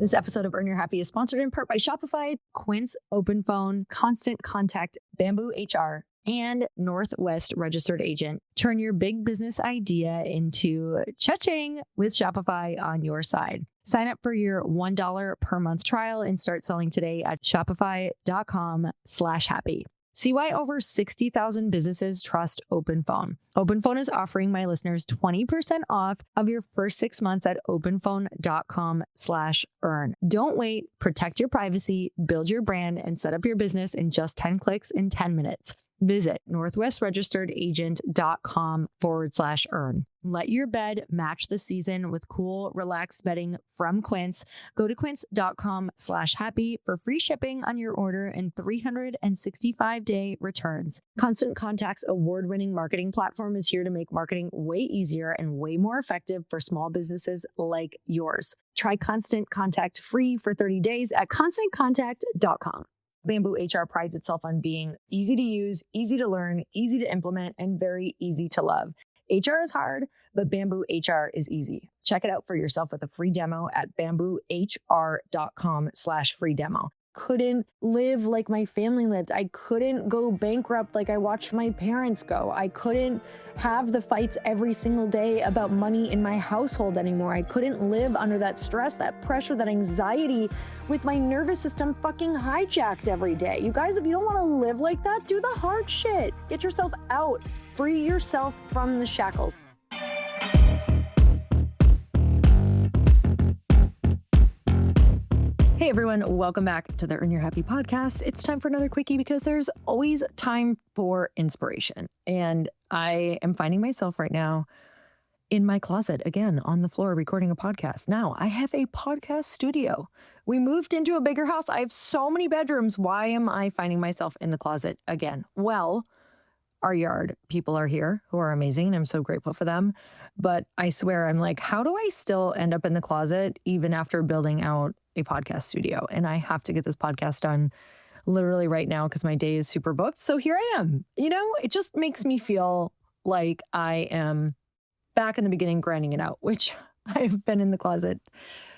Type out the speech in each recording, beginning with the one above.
This episode of Earn Your Happy is sponsored in part by Shopify, Quince Open Phone, Constant Contact, Bamboo HR, and Northwest Registered Agent. Turn your big business idea into cha-ching with Shopify on your side. Sign up for your $1 per month trial and start selling today at shopify.com/happy. See why over 60,000 businesses trust OpenPhone. OpenPhone is offering my listeners 20% off of your first 6 months at openphone.com/earn. Don't wait. Protect your privacy, build your brand, and set up your business in just 10 clicks in 10 minutes. Visit northwestregisteredagent.com/earn. Let your bed match the season with cool, relaxed bedding from Quince. Go to quince.com/happy for free shipping on your order and 365-day returns. Constant Contact's award-winning marketing platform is here to make marketing way easier and way more effective for small businesses like yours. Try Constant Contact free for 30 days at constantcontact.com. Bamboo HR prides itself on being easy to use, easy to learn, easy to implement, and very easy to love. HR is hard, but Bamboo HR is easy. Check it out for yourself with a free demo at bamboohr.com/free demo. Couldn't live like my family lived. I couldn't go bankrupt like I watched my parents go. I couldn't have the fights every single day about money in my household anymore. I couldn't live under that stress, that pressure, that anxiety with my nervous system fucking hijacked every day. You guys, if you don't want to live like that, do the hard shit. Get yourself out. Free yourself from the shackles. Hey everyone, welcome back to the Earn Your Happy podcast. It's time for another quickie because there's always time for inspiration. And I am finding myself right now in my closet again on the floor recording a podcast. Now I have a podcast studio. We moved into a bigger house. I have so many bedrooms. Why am I finding myself in the closet again? Well, our yard people are here who are amazing. I'm so grateful for them. But I swear, I'm like, how do I still end up in the closet even after building out a podcast studio? And I have to get this podcast done literally right now because my day is super booked. So here I am. You know, it just makes me feel like I am back in the beginning grinding it out, which I've been in the closet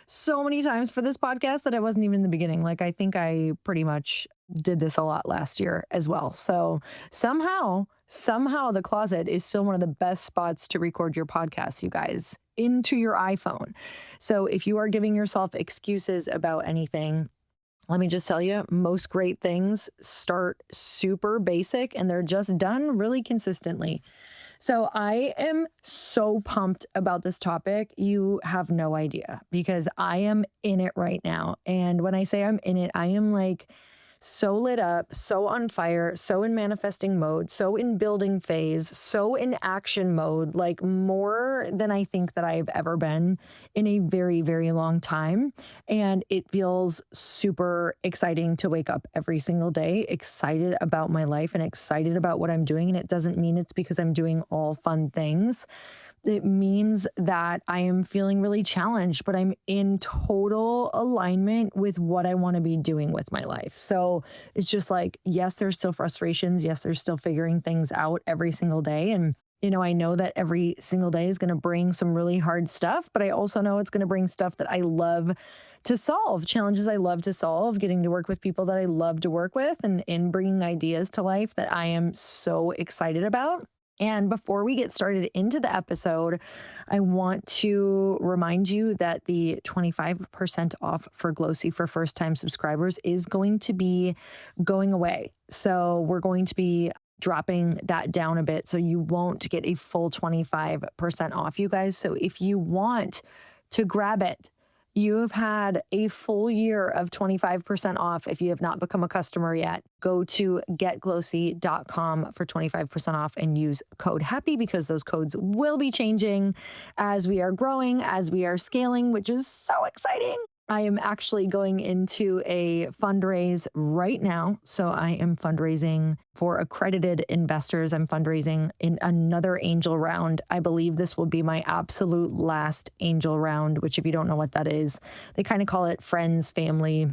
so many times for this podcast that I wasn't even in the beginning. Like, I think I pretty much did this a lot last year as well. So somehow the closet is still one of the best spots to record your podcast, you guys, into your iPhone. So if you are giving yourself excuses about anything, let me just tell you, most great things start super basic and they're just done really consistently. So I am so pumped about this topic. You have no idea because I am in it right now. And when I say I'm in it, I am like so lit up, so on fire, so in manifesting mode, so in building phase, so in action mode, like more than I think that I've ever been in a very, very long time. And it feels super exciting to wake up every single day, excited about my life and excited about what I'm doing. And it doesn't mean it's because I'm doing all fun things. It means that I am feeling really challenged, but I'm in total alignment with what I want to be doing with my life. So it's just like, yes, there's still frustrations. Yes, there's still figuring things out every single day. And, you know, I know that every single day is going to bring some really hard stuff, but I also know it's going to bring stuff that I love to solve, challenges I love to solve, getting to work with people that I love to work with and bringing ideas to life that I am so excited about. And before we get started into the episode, I want to remind you that the 25% off for Glōci for first-time subscribers is going to be going away. So we're going to be dropping that down a bit so you won't get a full 25% off, you guys. So if you want to grab it, you have had a full year of 25% off. If you have not become a customer yet, go to getglōci.com for 25% off and use code HAPPY because those codes will be changing as we are growing, as we are scaling, which is so exciting. I am actually going into a fundraise right now. So I am fundraising for accredited investors. I'm fundraising in another angel round. I believe this will be my absolute last angel round, which if you don't know what that is, they kind of call it friends, family,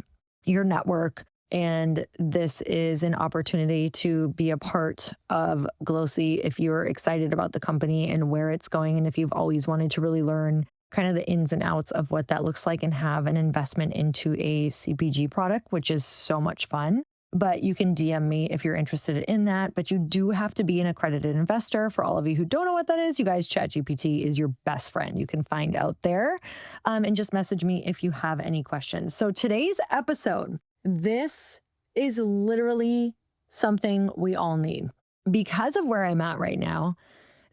your network. And this is an opportunity to be a part of Glōci if you're excited about the company and where it's going. And if you've always wanted to really learn kind of the ins and outs of what that looks like and have an investment into a CPG product, which is so much fun. But you can DM me if you're interested in that. But you do have to be an accredited investor. For all of you who don't know what that is, you guys, ChatGPT is your best friend. You can find out there, and just message me if you have any questions. So today's episode, this is literally something we all need. Because of where I'm at right now,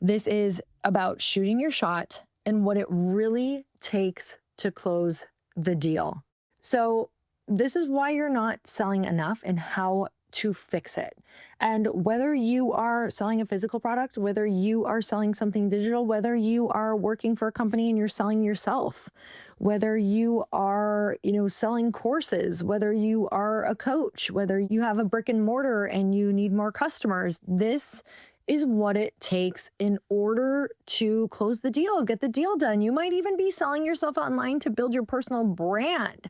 this is about shooting your shot and what it really takes to close the deal. So this is why you're not selling enough and how to fix it. And whether you are selling a physical product, whether you are selling something digital, whether you are working for a company and you're selling yourself, whether you are, selling courses, whether you are a coach, whether you have a brick and mortar and you need more customers, this is what it takes in order to close the deal, get the deal done. You might even be selling yourself online to build your personal brand.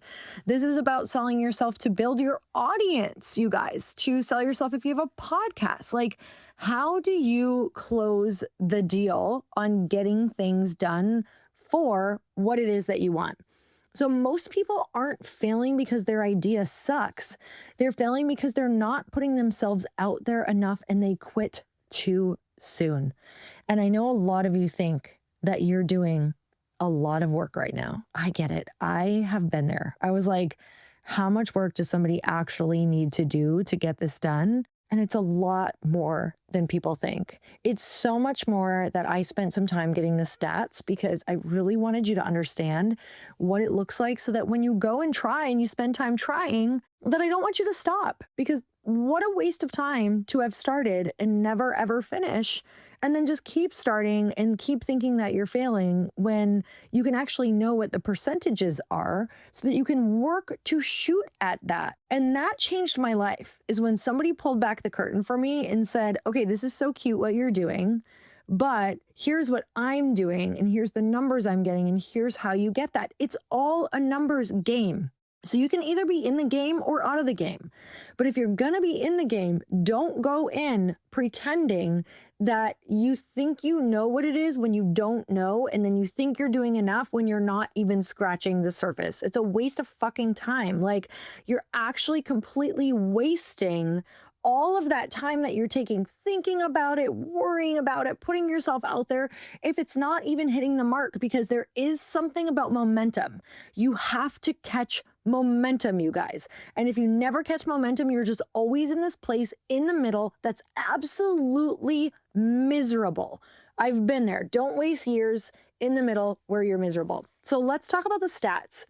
This is about selling yourself to build your audience, you guys, to sell yourself if you have a podcast. Like, how do you close the deal on getting things done for what it is that you want? So most people aren't failing because their idea sucks. They're failing because they're not putting themselves out there enough and they quit too soon. And I know a lot of you think that you're doing a lot of work right now. I get it. I have been there. I was like, how much work does somebody actually need to do to get this done? And it's a lot more than people think. It's so much more that I spent some time getting the stats because I really wanted you to understand what it looks like so that when you go and try and you spend time trying, that I don't want you to stop, because what a waste of time to have started and never ever finish and then just keep starting and keep thinking that you're failing when you can actually know what the percentages are so that you can work to shoot at that. And that changed my life, is when somebody pulled back the curtain for me and said, okay, this is so cute what you're doing, but here's what I'm doing and here's the numbers I'm getting and here's how you get that. It's all a numbers game. So you can either be in the game or out of the game. But if you're going to be in the game, don't go in pretending that you think you know what it is when you don't know, and then you think you're doing enough when you're not even scratching the surface. It's a waste of fucking time. Like, you're actually completely wasting all of that time that you're taking thinking about it, worrying about it, putting yourself out there, if it's not even hitting the mark, because there is something about momentum. You have to catch momentum, you guys. And if you never catch momentum, you're just always in this place in the middle that's absolutely miserable. I've been there. Don't waste years in the middle where you're miserable. So let's talk about the stats.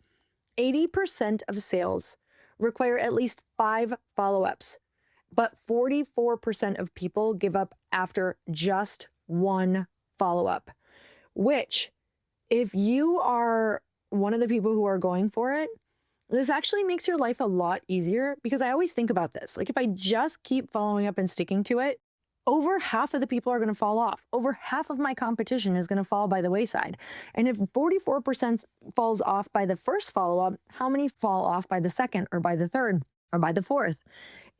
80% of sales require at least 5 follow-ups. But 44% of people give up after just 1 follow-up, which, if you are one of the people who are going for it, this actually makes your life a lot easier, because I always think about this. Like, if I just keep following up and sticking to it, over half of the people are going to fall off. Over half of my competition is going to fall by the wayside. And if 44% falls off by the first follow-up, how many fall off by the second or by the third or by the fourth?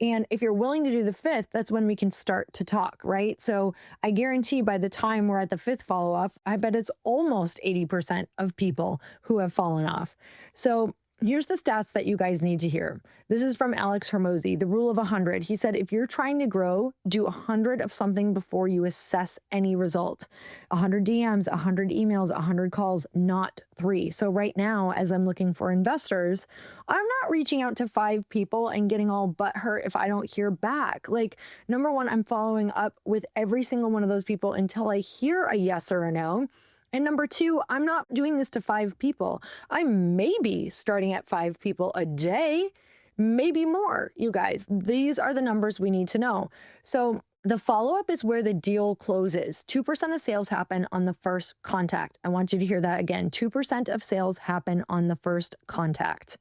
And if you're willing to do the 5th, that's when we can start to talk, right? So I guarantee by the time we're at the 5th follow-up, I bet it's almost 80% of people who have fallen off. So here's the stats that you guys need to hear. This is from Alex Hormozy, the rule of 100. He said, if you're trying to grow, do 100 of something before you assess any result. 100 DMs, 100 emails, 100 calls, not 3. So right now, as I'm looking for investors, I'm not reaching out to 5 people and getting all butthurt if I don't hear back. Like, number one, I'm following up with every single one of those people until I hear a yes or a no. And number 2, I'm not doing this to 5 people. I'm maybe starting at 5 people a day, maybe more, you guys. These are the numbers we need to know. So the follow-up is where the deal closes. 2% of sales happen on the first contact. I want you to hear that again. 2% of sales happen on the first contact.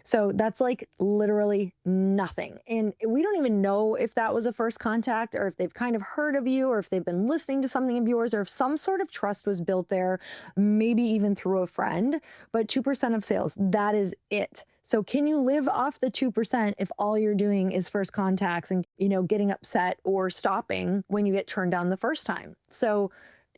So that's like literally nothing. And we don't even know if that was a first contact, or if they've kind of heard of you, or if they've been listening to something of yours, or if some sort of trust was built there, maybe even through a friend. But 2% of sales, that is it. So can you live off the 2% if all you're doing is first contacts and, getting upset or stopping when you get turned down the first time? So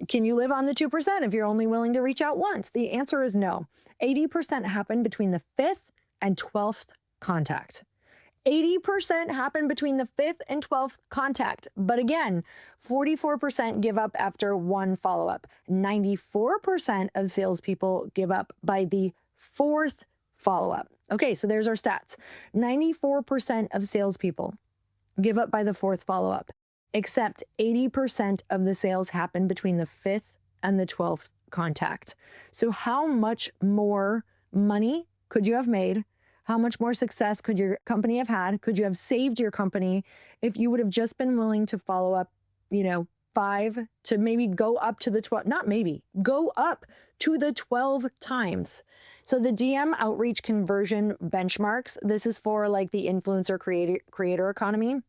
Can you live on the 2% if you're only willing to reach out once? The answer is no. 80% happen between the 5th and 12th contact. 80% happen between the 5th and 12th contact. But again, 44% give up after one follow-up. 94% of salespeople give up by the 4th follow-up. Okay, so there's our stats. 94% of salespeople give up by the 4th follow-up, except 80% of the sales happen between the 5th and the 12th contact. So how much more money could you have made? How much more success could your company have had? Could you have saved your company if you would have just been willing to follow up, 5 to maybe go up to the 12, not maybe, go up to the 12 times. So the DM outreach conversion benchmarks, this is for like the influencer creator economy.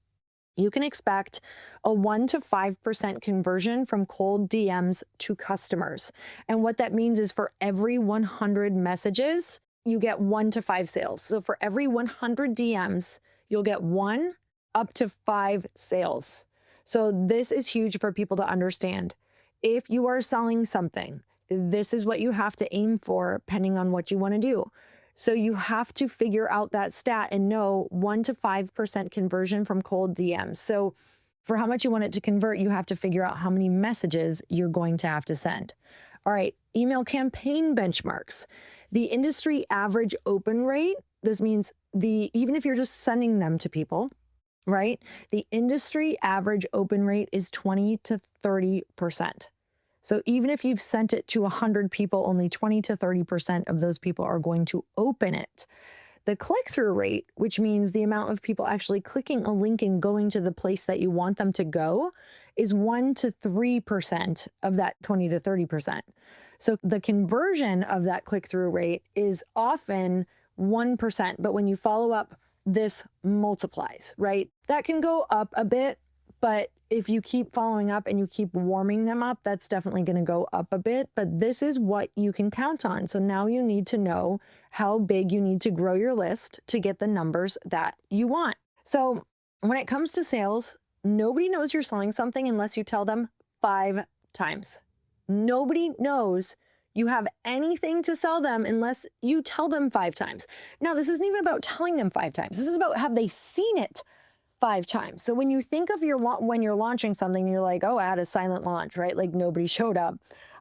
You can expect a 1 to 5% conversion from cold DMs to customers. And what that means is for every 100 messages, you get 1 to 5 sales. So for every 100 DMs, you'll get 1 up to 5 sales. So this is huge for people to understand. If you are selling something, this is what you have to aim for depending on what you want to do. So you have to figure out that stat and know 1 to 5% conversion from cold DMs. So for how much you want it to convert, you have to figure out how many messages you're going to have to send. All right, email campaign benchmarks. The industry average open rate, this means even if you're just sending them to people, right? The industry average open rate is 20 to 30%. So even if you've sent it to 100 people, only 20 to 30% of those people are going to open it. The click-through rate, which means the amount of people actually clicking a link and going to the place that you want them to go, is 1 to 3% of that 20 to 30%. So the conversion of that click-through rate is often 1%, but when you follow up, this multiplies, right? That can go up a bit, but if you keep following up and you keep warming them up, that's definitely going to go up a bit, but this is what you can count on. So now you need to know how big you need to grow your list to get the numbers that you want. So when it comes to sales, nobody knows you're selling something unless you tell them 5 times. Nobody knows you have anything to sell them unless you tell them 5 times. Now, this isn't even about telling them 5 times. This is about have they seen it 5 times. So when you think of when you're launching something, you're like, oh, I had a silent launch, right? Like nobody showed up.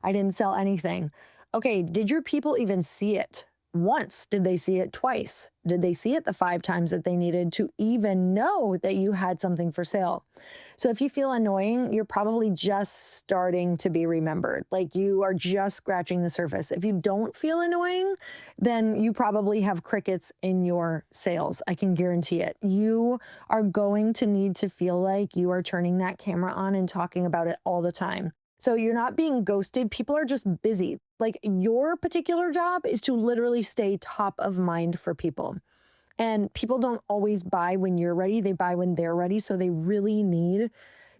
I didn't sell anything. Okay, did your people even see it once? Did they see it twice? Did they see it the 5 times that they needed to even know that you had something for sale? So if you feel annoying, you're probably just starting to be remembered. Like you are just scratching the surface. If you don't feel annoying, then you probably have crickets in your sales. I can guarantee it. You are going to need to feel like you are turning that camera on and talking about it all the time. So you're not being ghosted. People are just busy. Like your particular job is to literally stay top of mind for people. And people don't always buy when you're ready. They buy when they're ready. So they really need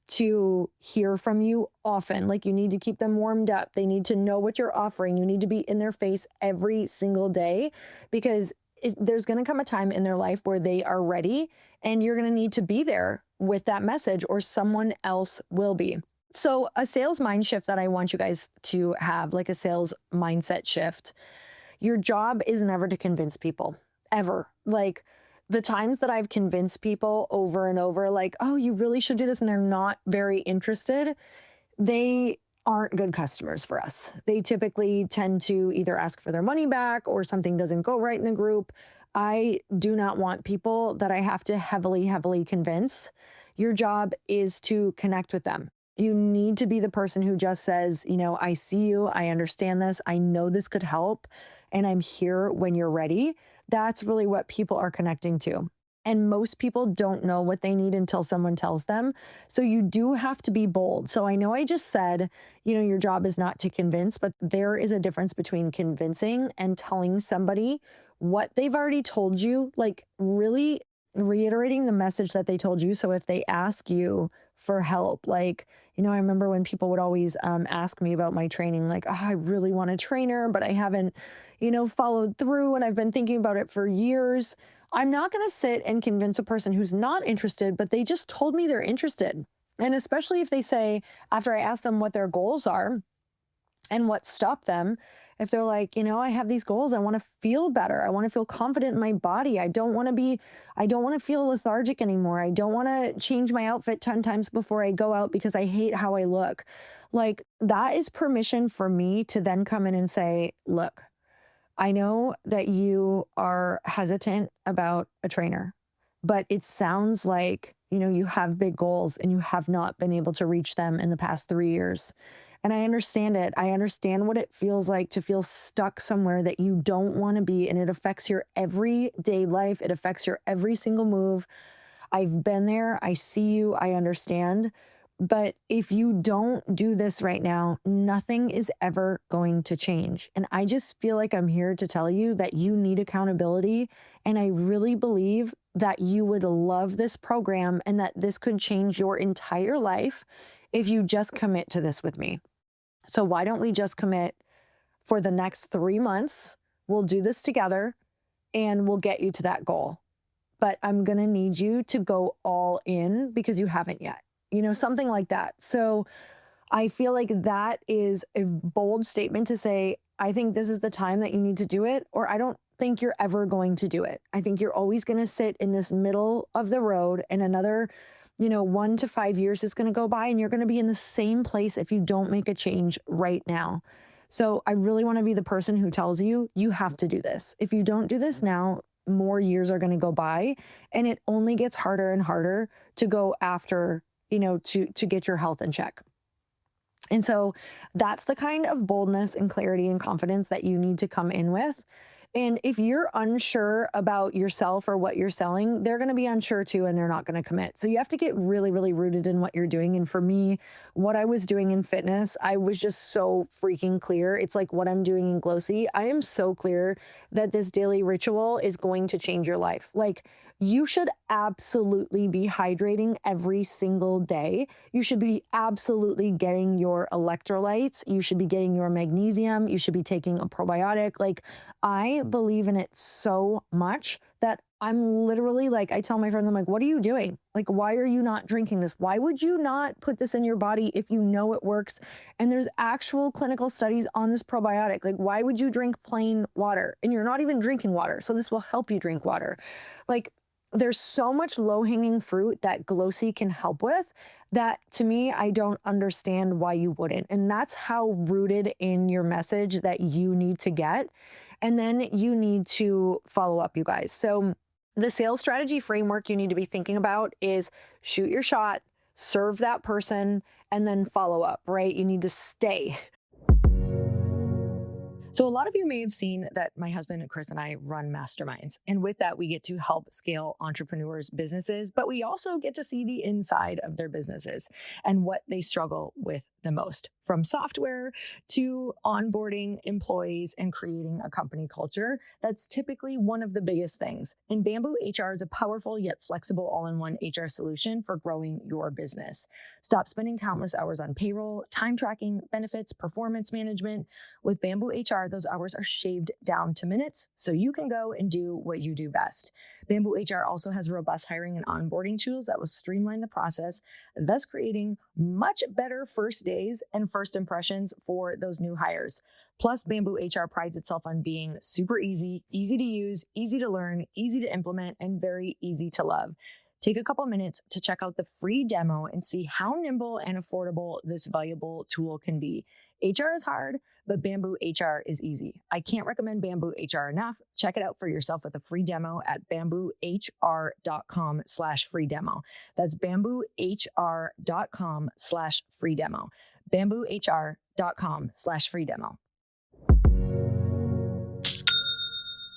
to hear from you often. Like you need to keep them warmed up. They need to know what you're offering. You need to be in their face every single day because there's going to come a time in their life where they are ready and you're going to need to be there with that message or someone else will be. So a sales mind shift that I want you guys to have, like a sales mindset shift, your job is never to convince people, ever. Like the times that I've convinced people over and over, like, oh, you really should do this, and they're not very interested, they aren't good customers for us. They typically tend to either ask for their money back or something doesn't go right in the group. I do not want people that I have to heavily convince. Your job is to connect with them. You need to be the person who just says, I see you, I understand this, I know this could help, and I'm here when you're ready. That's really what people are connecting to. And most people don't know what they need until someone tells them. So you do have to be bold. So I know I just said, your job is not to convince, but there is a difference between convincing and telling somebody what they've already told you, like really reiterating the message that they told you. So if they ask you for help, like, I remember when people would always ask me about my training, like, oh, I really want a trainer, but I haven't, followed through and I've been thinking about it for years. I'm not going to sit and convince a person who's not interested, but they just told me they're interested. And especially if they say, after I ask them what their goals are and what stopped them, if they're like, I have these goals, I want to feel better. I want to feel confident in my body. I don't want to feel lethargic anymore. I don't want to change my outfit 10 times before I go out because I hate how I look. Like, that is permission for me to then come in and say, look, I know that you are hesitant about a trainer, but it sounds like, you have big goals and you have not been able to reach them in the past 3 years. And I understand it. I understand what it feels like to feel stuck somewhere that you don't want to be. And it affects your everyday life. It affects your every single move. I've been there. I see you. I understand. But if you don't do this right now, nothing is ever going to change. And I just feel like I'm here to tell you that you need accountability. And I really believe that you would love this program and that this could change your entire life if you just commit to this with me. So why don't we just commit for the next 3 months? We'll do this together and we'll get you to that goal. But I'm going to need you to go all in because you haven't yet, something like that. So I feel like that is a bold statement to say, I think this is the time that you need to do it, or I don't think you're ever going to do it. I think you're always going to sit in this middle of the road, and another, 1 to 5 years is going to go by and you're going to be in the same place if you don't make a change right now. So I really want to be the person who tells you, you have to do this. If you don't do this now, more years are going to go by and it only gets harder and harder to go after, to get your health in check. And so that's the kind of boldness and clarity and confidence that you need to come in with. And if you're unsure about yourself or what you're selling, they're going to be unsure too, and they're not going to commit. So you have to get really, really rooted in what you're doing. And for me, what I was doing in fitness, I was just so freaking clear. It's like what I'm doing in Glōci. I am so clear that this daily ritual is going to change your life. Like, you should absolutely be hydrating every single day. You should be absolutely getting your electrolytes. You should be getting your magnesium. You should be taking a probiotic. Like, I believe in it so much that I'm literally like, I tell my friends, I'm like, what are you doing? Like, why are you not drinking this? Why would you not put this in your body if you know it works? And there's actual clinical studies on this probiotic. Like, why would you drink plain water? And you're not even drinking water. So this will help you drink water. Like, there's so much low-hanging fruit that Glōci can help with that, to me, I don't understand why you wouldn't. And that's how rooted in your message that you need to get. And then you need to follow up, you guys. So the sales strategy framework you need to be thinking about is shoot your shot, serve that person, and then follow up, right? You need to stay. So a lot of you may have seen that my husband Chris and I run masterminds. And with that, we get to help scale entrepreneurs' businesses, but we also get to see the inside of their businesses and what they struggle with the most, from software to onboarding employees and creating a company culture. That's typically one of the biggest things. And Bamboo HR is a powerful yet flexible all-in-one HR solution for growing your business. Stop spending countless hours on payroll, time tracking, benefits, performance management. With Bamboo HR, those hours are shaved down to minutes so you can go and do what you do best. Bamboo HR also has robust hiring and onboarding tools that will streamline the process, thus creating much better first days and first impressions for those new hires. Plus, Bamboo HR prides itself on being super easy to use, easy to learn, easy to implement, and very easy to love. Take a couple minutes to check out the free demo and see how nimble and affordable this valuable tool can be. HR is hard, but Bamboo HR is easy. I can't recommend Bamboo HR enough. Check it out for yourself with a free demo at bamboohr.com/free demo. That's bamboohr.com/free demo. bamboohr.com/free demo.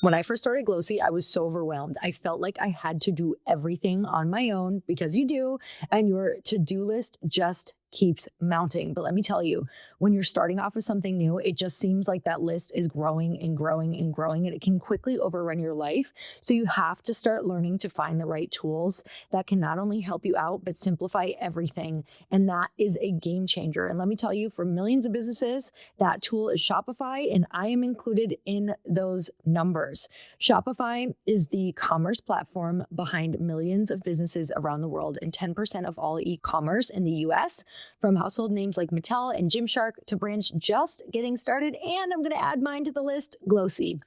When I first started Glōci, I was so overwhelmed. I felt like I had to do everything on my own because you do, and your to-do list just keeps mounting. But let me tell you, when you're starting off with something new, it just seems like that list is growing and growing and growing, and it can quickly overrun your life. So you have to start learning to find the right tools that can not only help you out, but simplify everything. And that is a game changer. And let me tell you, for millions of businesses, that tool is Shopify, and I am included in those numbers. Shopify is the commerce platform behind millions of businesses around the world, and 10% of all e-commerce in the US, from household names like Mattel and Gymshark to brands just getting started. And I'm going to add mine to the list, Glōci.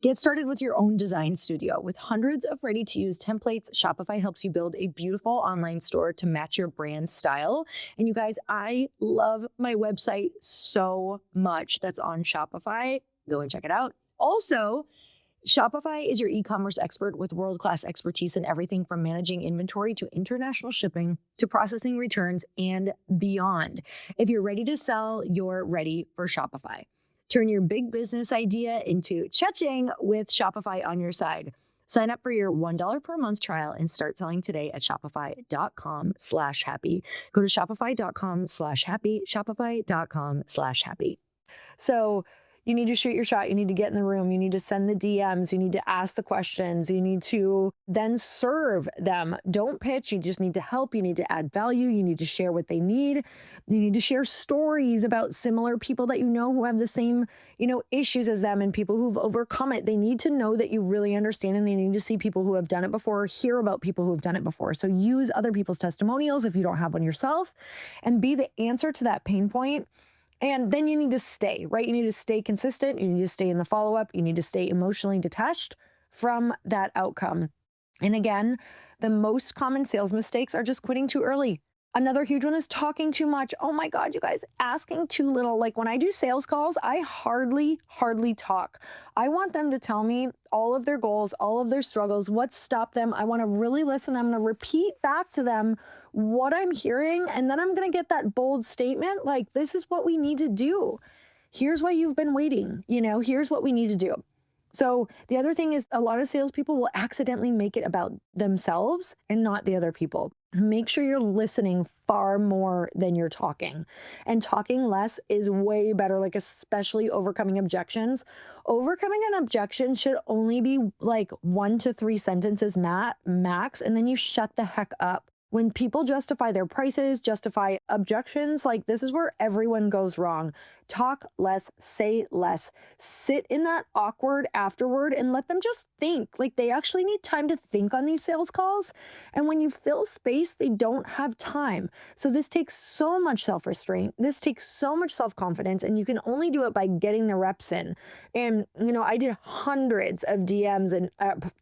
Get started with your own design studio. With hundreds of ready-to-use templates, Shopify helps you build a beautiful online store to match your brand style. And you guys, I love my website so much that's on Shopify. Go and check it out. Also, Shopify is your e-commerce expert with world-class expertise in everything from managing inventory to international shipping to processing returns and beyond. If you're ready to sell, you're ready for Shopify. Turn your big business idea into cha-ching with Shopify on your side. Sign up for your $1 per month trial and start selling today at shopify.com/happy. Go to shopify.com/happy, shopify.com/happy. So you need to shoot your shot. You need to get in the room. You need to send the DMs. You need to ask the questions. You need to then serve them. Don't pitch. You just need to help. You need to add value. You need to share what they need. You need to share stories about similar people that you know who have the same, issues as them, and people who've overcome it. They need to know that you really understand, and they need to see people who have done it before, hear about people who have done it before. So use other people's testimonials if you don't have one yourself, and be the answer to that pain point. And then you need to stay, right? You need to stay consistent. You need to stay in the follow-up. You need to stay emotionally detached from that outcome. And again, the most common sales mistakes are just quitting too early. Another huge one is talking too much. Oh my God, you guys, asking too little. Like when I do sales calls, I hardly talk. I want them to tell me all of their goals, all of their struggles, what stopped them. I want to really listen. I'm going to repeat back to them what I'm hearing. And then I'm going to get that bold statement like, this is what we need to do. Here's why you've been waiting. Here's what we need to do. So the other thing is, a lot of salespeople will accidentally make it about themselves and not the other people. Make sure you're listening far more than you're talking. And talking less is way better, like especially overcoming objections. Overcoming an objection should only be like 1 to 3 sentences max, and then you shut the heck up. When people justify their prices, justify objections, like this is where everyone goes wrong. Talk less, say less, sit in that awkward afterward and let them just think. Like they actually need time to think on these sales calls. And when you fill space, they don't have time. So this takes so much self-restraint. This takes so much self-confidence, and you can only do it by getting the reps in. And, I did hundreds of DMs and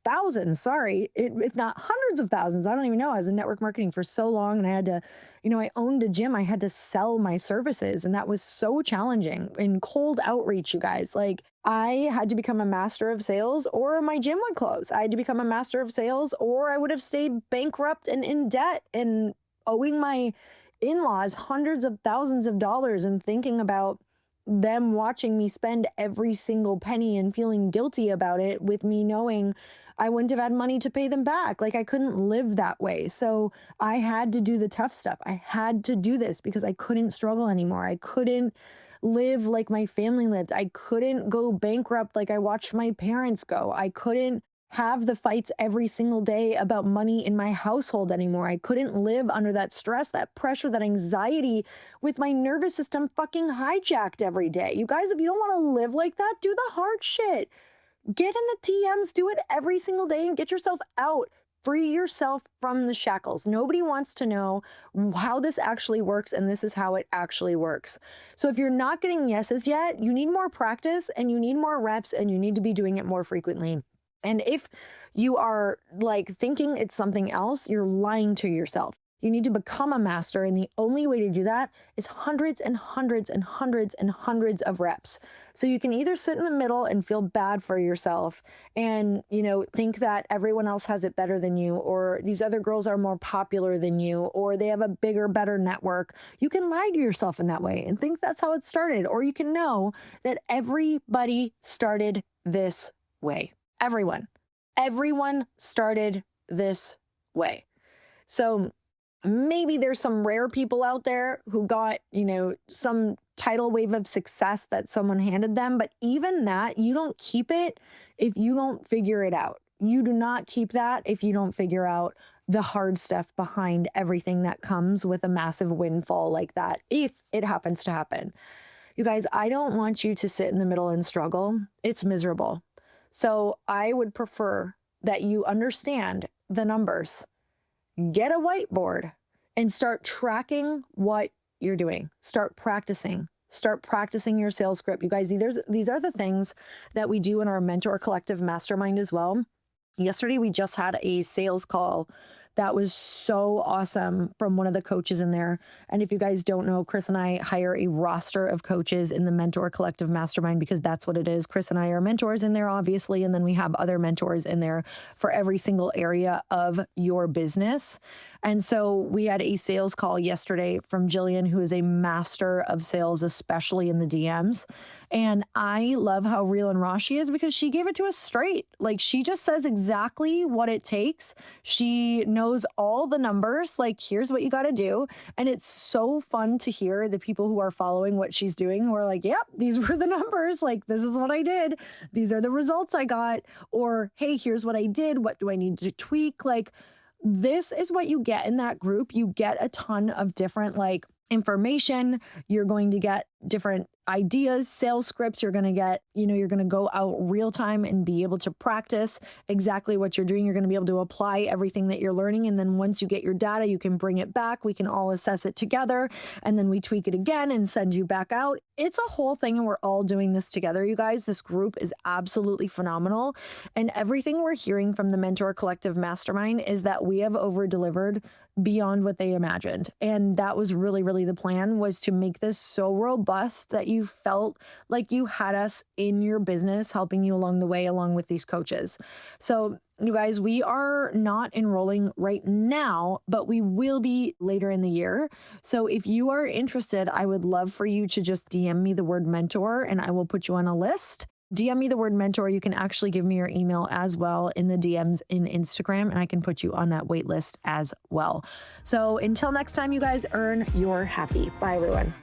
thousands, if not hundreds of thousands. I don't even know. I was in network marketing for so long, and I had to, I owned a gym. I had to sell my services, and that was so challenging. In cold outreach, you guys, like I had to become a master of sales or my gym would close. I had to become a master of sales or I would have stayed bankrupt and in debt and owing my in-laws hundreds of thousands of dollars and thinking about them watching me spend every single penny and feeling guilty about it, with me knowing I wouldn't have had money to pay them back. Like I couldn't live that way. So I had to do the tough stuff. I had to do this because I couldn't struggle anymore. I couldn't live like my family lived. I couldn't go bankrupt like I watched my parents go. I couldn't have the fights every single day about money in my household anymore. I couldn't live under that stress, that pressure, that anxiety, with my nervous system fucking hijacked every day. You guys, if you don't want to live like that, do the hard shit. Get in the DMs, do it every single day and get yourself out. Free yourself from the shackles. Nobody wants to know how this actually works, and this is how it actually works. So if you're not getting yeses yet, you need more practice and you need more reps and you need to be doing it more frequently. And if you are like thinking it's something else, you're lying to yourself. You need to become a master, and the only way to do that is hundreds and hundreds and hundreds and hundreds of reps. So you can either sit in the middle and feel bad for yourself and, think that everyone else has it better than you, or these other girls are more popular than you, or they have a bigger, better network. You can lie to yourself in that way and think that's how it started. Or you can know that everybody started this way. Everyone started this way. So Maybe there's some rare people out there who got, some tidal wave of success that someone handed them. But even that, you don't keep it if you don't figure it out. You do not keep that if you don't figure out the hard stuff behind everything that comes with a massive windfall like that, if it happens to happen. You guys, I don't want you to sit in the middle and struggle. It's miserable. So I would prefer that you understand the numbers. Get a whiteboard and start tracking what you're doing. Start practicing. Start practicing your sales script. You guys, these are the things that we do in our Mentor Collective Mastermind as well. Yesterday, we just had a sales call that was so awesome from one of the coaches in there. And if you guys don't know, Chris and I hire a roster of coaches in the Mentor Collective Mastermind because that's what it is. Chris and I are mentors in there, obviously, and then we have other mentors in there for every single area of your business. And so we had a sales call yesterday from Jillian, who is a master of sales, especially in the DMs. And I love how real and raw she is because she gave it to us straight. Like, she just says exactly what it takes. She knows all the numbers. Like, here's what you got to do. And it's so fun to hear the people who are following what she's doing who are like, yep, these were the numbers. Like, this is what I did. These are the results I got. Or, hey, here's what I did. What do I need to tweak? Like, this is what you get in that group. You get a ton of different information. You're going to get different ideas, sales scripts. You're going to get, you're going to go out real time and be able to practice exactly what you're doing. You're going to be able to apply everything that you're learning. And then once you get your data, you can bring it back. We can all assess it together. And then we tweak it again and send you back out. It's a whole thing. And we're all doing this together, you guys. This group is absolutely phenomenal. And everything we're hearing from the Mentor Collective Mastermind is that we have over delivered beyond what they imagined. And that was really, really the plan, was to make this so robust that you felt like you had us in your business helping you along the way, along with these coaches. So you guys, we are not enrolling right now, but we will be later in the year. So if you are interested, I would love for you to just DM me the word mentor and I will put you on a list. DM me the word mentor. You can actually give me your email as well in the DMs in Instagram, and I can put you on that wait list as well. So until next time, you guys, earn your happy. Bye, everyone.